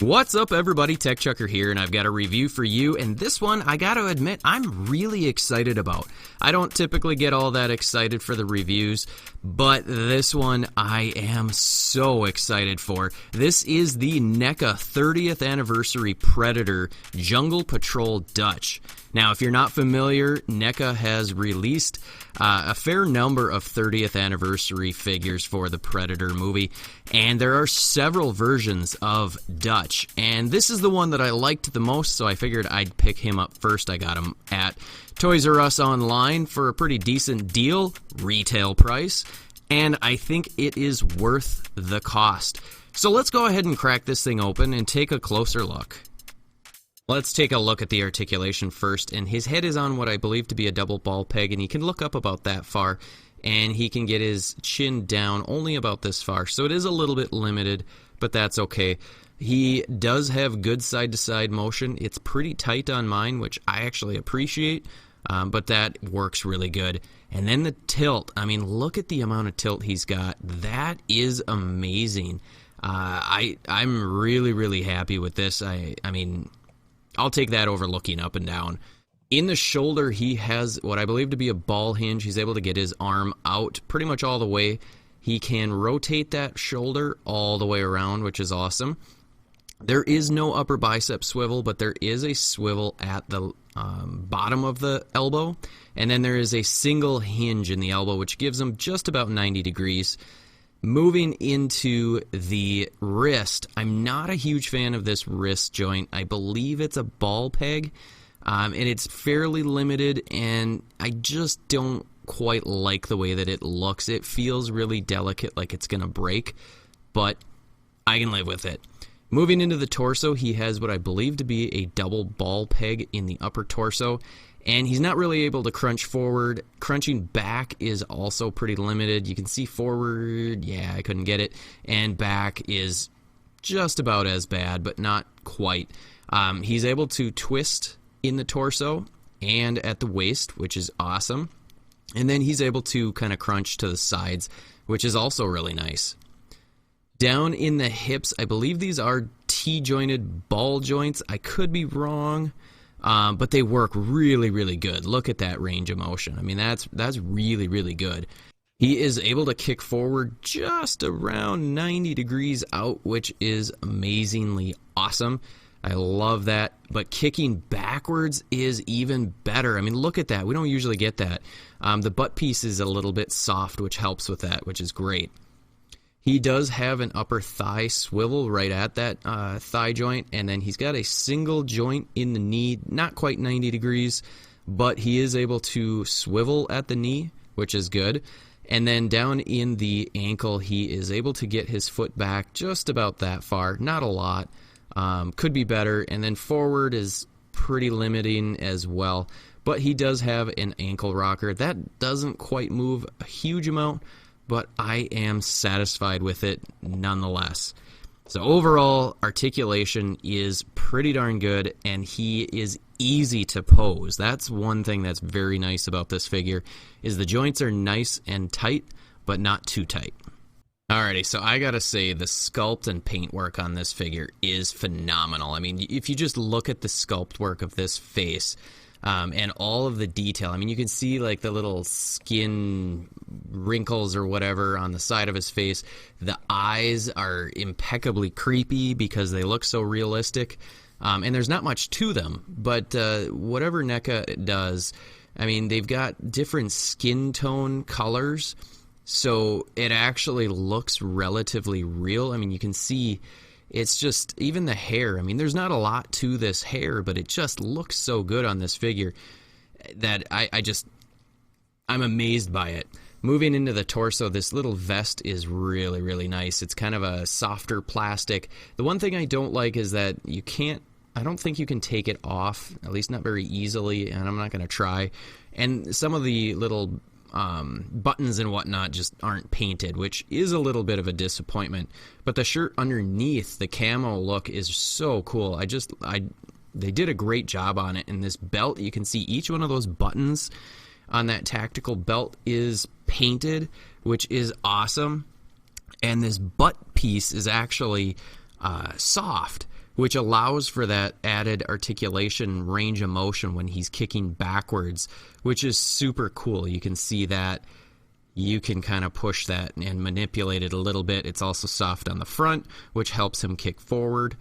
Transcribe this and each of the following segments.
What's up everybody, Tech Chucker here, and I've got a review for you, and this one, I gotta admit, I'm really excited about. I don't typically get all that excited for the reviews, but this one I am so excited for. This is the Neca 30th Anniversary Predator Jungle Patrol Dutch. Now, if you're not familiar, Neca has released a fair number of 30th anniversary figures for the Predator movie, and there are several versions of Dutch, and this is the one that I liked the most, so I figured I'd pick him up first. I got him at Toys R Us online for a pretty decent deal, retail price, and I think it is worth the cost. So let's go ahead and crack this thing open and take a closer look. Let's take a look at the articulation first, and his head is on what I believe to be a double ball peg, and he can look up about that far, and he can get his chin down only about this far, so it is a little bit limited, but that's okay. He does have good side-to-side motion. It's pretty tight on mine, which I actually appreciate, but that works really good. And then the tilt, I mean, look at the amount of tilt he's got. That is amazing. I'm really, really happy with this. I mean, I'll take that over looking up and down. In the shoulder, he has what I believe to be a ball hinge. He's able to get his arm out pretty much all the way. He can rotate that shoulder all the way around, which is awesome. There is no upper bicep swivel, but there is a swivel at the bottom of the elbow. And then there is a single hinge in the elbow, which gives him just about 90 degrees. Moving into the wrist, I'm not a huge fan of this wrist joint. I believe it's a ball peg, and it's fairly limited, and I just don't quite like the way that it looks. It feels really delicate, like it's going to break, but I can live with it. Moving into the torso, he has what I believe to be a double ball peg in the upper torso, and he's not really able to crunch forward. Crunching back is also pretty limited. You can see forward, yeah, I couldn't get it. And back is just about as bad, but not quite. He's able to twist in the torso and at the waist, which is awesome. And then he's able to kind of crunch to the sides, which is also really nice. Down in the hips, I believe these are T-jointed ball joints. I could be wrong. But they work really, really good. Look at that range of motion. I mean, that's really, really good. He is able to kick forward just around 90 degrees out, which is amazingly awesome. I love that. But kicking backwards is even better. I mean, look at that. We don't usually get that. The butt piece is a little bit soft, which helps with that, which is great. He does have an upper thigh swivel right at that thigh joint, and then he's got a single joint in the knee, not quite 90 degrees, but he is able to swivel at the knee, which is good. And then down in the ankle, he is able to get his foot back just about that far, not a lot, could be better. And then forward is pretty limiting as well, but he does have an ankle rocker. That doesn't quite move a huge amount, but I am satisfied with it nonetheless. So overall, articulation is pretty darn good, and he is easy to pose. That's one thing that's very nice about this figure, is the joints are nice and tight, but not too tight. Alrighty, so I gotta say the sculpt and paint work on this figure is phenomenal. I mean, if you just look at the sculpt work of this face, and all of the detail. I mean, you can see like the little skin wrinkles or whatever on the side of his face. The eyes are impeccably creepy because they look so realistic. And there's not much to them, but whatever Neca does, I mean, they've got different skin tone colors, so it actually looks relatively real. I mean, you can see it's just, even the hair, I mean, there's not a lot to this hair, but it just looks so good on this figure that I'm amazed by it. Moving into the torso, this little vest is really, really nice. It's kind of a softer plastic. The one thing I don't like is that I don't think you can take it off, at least not very easily, and I'm not going to try. And some of the little buttons and whatnot just aren't painted, which is a little bit of a disappointment. But the shirt underneath, the camo look is so cool. They did a great job on it. And this belt, you can see each one of those buttons on that tactical belt is painted, which is awesome. And this butt piece is actually soft, which allows for that added articulation, range of motion when he's kicking backwards, which is super cool. You can see that. You can kind of push that and manipulate it a little bit. It's also soft on the front, which helps him kick forward.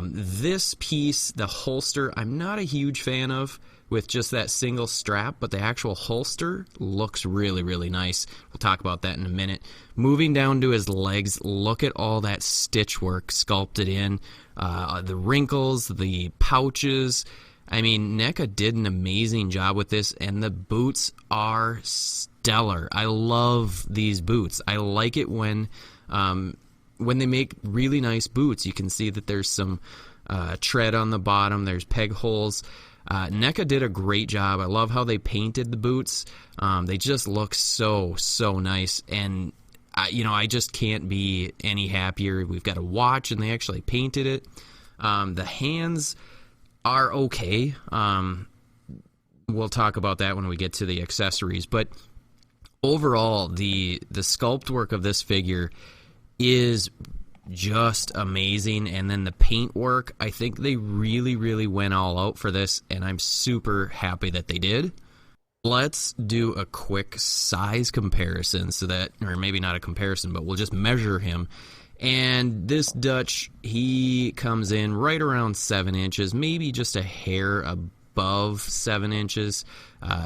This piece, the holster, I'm not a huge fan of with just that single strap, but the actual holster looks really, really nice. We'll talk about that in a minute. Moving down to his legs, look at all that stitch work sculpted in. The wrinkles, the pouches. I mean, Neca did an amazing job with this, and the boots are stellar. I love these boots. I like it when they make really nice boots. You can see that there's some tread on the bottom. There's peg holes. Neca did a great job. I love how they painted the boots. They just look so nice, and I just can't be any happier. We've got a watch, and they actually painted it. The hands are okay. We'll talk about that when we get to the accessories, but overall, the sculpt work of this figure is just amazing, and then the paint work, I think they really went all out for this, and I'm super happy that they did. Let's do a quick size comparison, so that, or maybe not a comparison, but we'll just measure him. And this Dutch, he comes in right around 7 inches, maybe just a hair above 7 inches.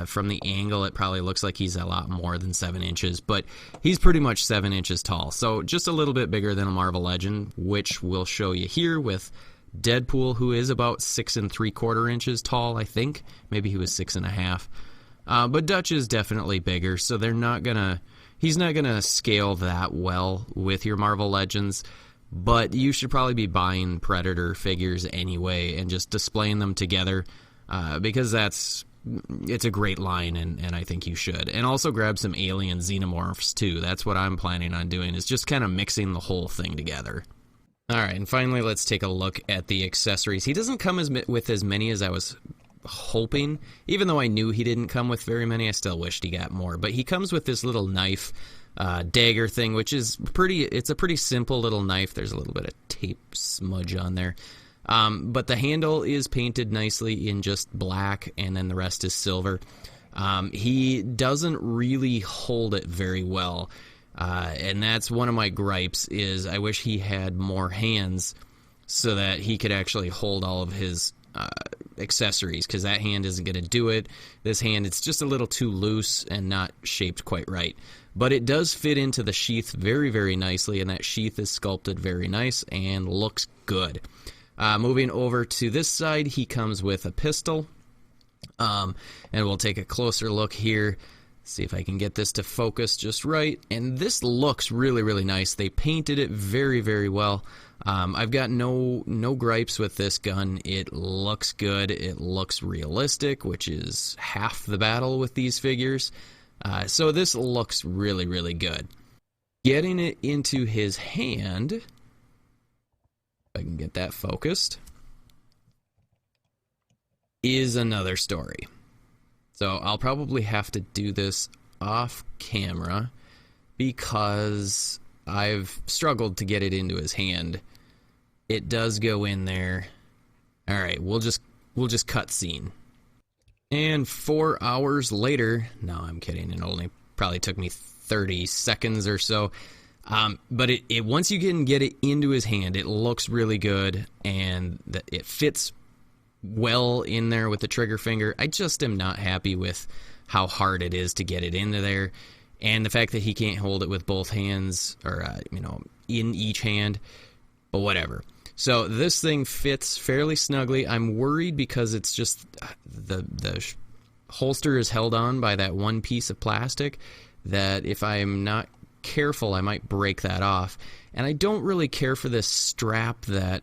From the angle, it probably looks like he's a lot more than 7 inches, but he's pretty much 7 inches tall. So just a little bit bigger than a Marvel Legend, which we'll show you here with Deadpool, who is about 6 3/4 inches tall, I think. Maybe he was 6 1/2. But Dutch is definitely bigger, so he's not gonna scale that well with your Marvel Legends. But you should probably be buying Predator figures anyway and just displaying them together, because it's a great line, and I think you should. And also grab some Alien Xenomorphs too. That's what I'm planning on doing, is just kind of mixing the whole thing together. Alright, and finally let's take a look at the accessories. He doesn't come with as many as I was hoping. Even though I knew he didn't come with very many, I still wished he got more. But he comes with this little knife dagger thing, which is it's a pretty simple little knife. There's a little bit of tape smudge on there. But the handle is painted nicely in just black, and then the rest is silver. He doesn't really hold it very well, and that's one of my gripes, is I wish he had more hands so that he could actually hold all of his accessories, because that hand isn't going to do it. This hand, it's just a little too loose and not shaped quite right. But it does fit into the sheath very nicely, and that sheath is sculpted very nice and looks good. Moving over to this side, he comes with a pistol, and we'll take a closer look here. See if I can get this to focus just right. And this looks really nice. They painted it very well. I've got no gripes with this gun. It looks good. It looks realistic, which is half the battle with these figures. So this looks really good. Getting it into his hand, if I can get that focused, is another story. So I'll probably have to do this off camera because I've struggled to get it into his hand. It does go in there. All right, we'll just cut scene. And 4 hours later, no, I'm kidding. It only probably took me 30 seconds or so. But it once you can get it into his hand, it looks really good, and it fits well in there with the trigger finger. I just am not happy with how hard it is to get it into there, and the fact that he can't hold it with both hands, or in each hand. But whatever. So this thing fits fairly snugly. I'm worried because it's just the holster is held on by that one piece of plastic, that if I'm not careful, I might break that off. And I don't really care for this strap that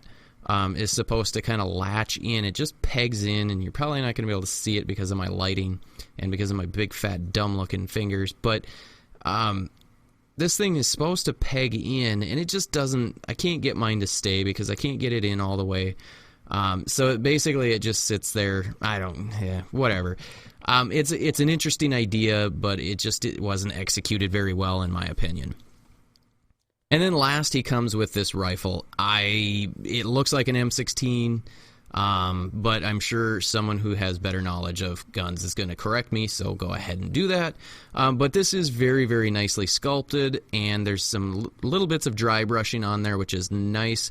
is supposed to kind of latch in. It just pegs in, and you're probably not going to be able to see it because of my lighting and because of my big fat dumb looking fingers. But this thing is supposed to peg in, and it just doesn't. I can't get mine to stay because I can't get it in all the way. So it just sits there. Whatever. It's an interesting idea, but it wasn't executed very well in my opinion. And then last, he comes with this rifle. It looks like an M16, but I'm sure someone who has better knowledge of guns is going to correct me, so go ahead and do that. But this is very, very nicely sculpted, and there's some little bits of dry brushing on there, which is nice.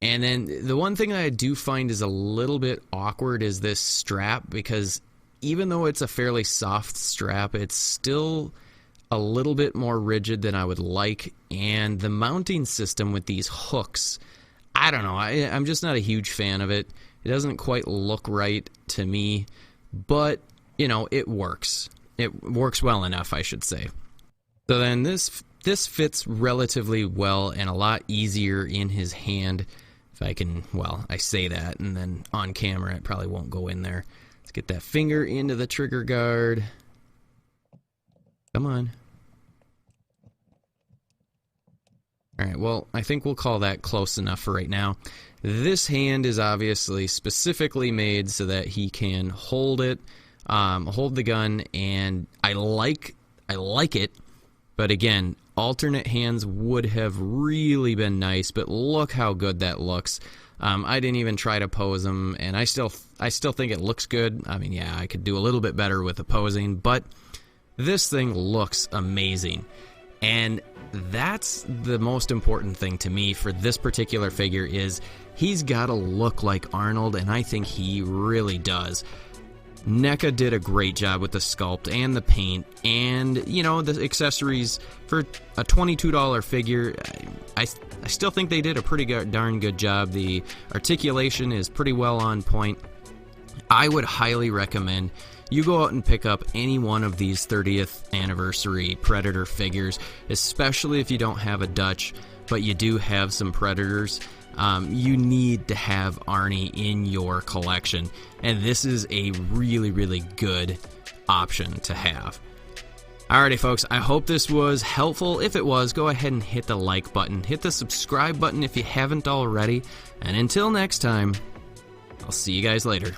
And then the one thing that I do find is a little bit awkward is this strap, because even though it's a fairly soft strap, it's still a little bit more rigid than I would like, and the mounting system with these hooks, I don't know, I'm just not a huge fan of it. It doesn't quite look right to me, but, you know, it works. It works well enough, I should say. So then this fits relatively well and a lot easier in his hand. If I can, well, I say that, and then on camera it probably won't go in there. Let's get that finger into the trigger guard. Come on. Alright, well, I think we'll call that close enough for right now. This hand is obviously specifically made so that he can hold it, hold the gun, and I like it, but again, alternate hands would have really been nice, but look how good that looks. I didn't even try to pose him, and I still think it looks good. I mean, yeah, I could do a little bit better with the posing, but this thing looks amazing. And that's the most important thing to me for this particular figure is he's got to look like Arnold, and I think he really does. NECA did a great job with the sculpt and the paint and, you know, the accessories. For a $22 figure, I still think they did a pretty darn good job. The articulation is pretty well on point. I would highly recommend you go out and pick up any one of these 30th anniversary Predator figures, especially if you don't have a Dutch, but you do have some Predators. You need to have Arnie in your collection, and this is a really, really good option to have. Alrighty folks, I hope this was helpful. If it was, go ahead and hit the like button, hit the subscribe button if you haven't already, and until next time, I'll see you guys later.